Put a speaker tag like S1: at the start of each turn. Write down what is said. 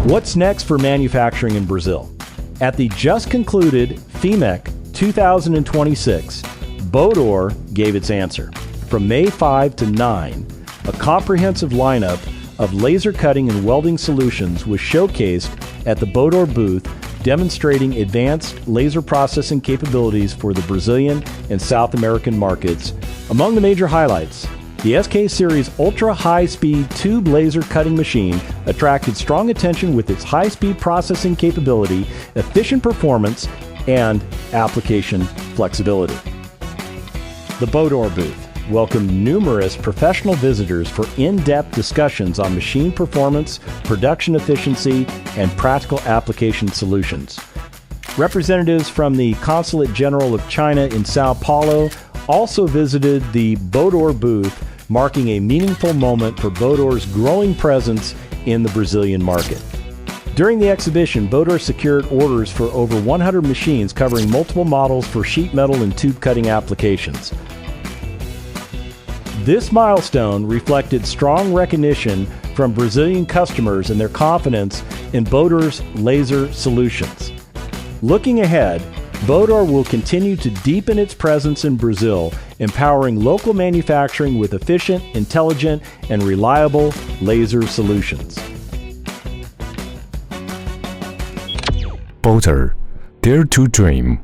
S1: What's next for manufacturing in Brazil? At the just concluded FEIMEC 2026, Bodor gave its answer. From May 5 to 9, a comprehensive lineup of laser cutting and welding solutions was showcased at the Bodor booth, demonstrating advanced laser processing capabilities for the Brazilian and South American markets. Among the major highlights, the SK Series ultra-high-speed tube laser cutting machine attracted strong attention with its high-speed processing capability, efficient performance, and application flexibility. The Bodor booth welcomed numerous professional visitors for in-depth discussions on machine performance, production efficiency, and practical application solutions. Representatives from the Consulate General of China in Sao Paulo also visited the Bodor booth, marking a meaningful moment for Bodor's growing presence in the Brazilian market. During the exhibition, Bodor secured orders for over 100 machines covering multiple models for sheet metal and tube cutting applications. This milestone reflected strong recognition from Brazilian customers and their confidence in Bodor's laser solutions. Looking ahead, Bodor will continue to deepen its presence in Brazil, empowering local manufacturing with efficient, intelligent, and reliable laser solutions.
S2: Bodor, dare to dream.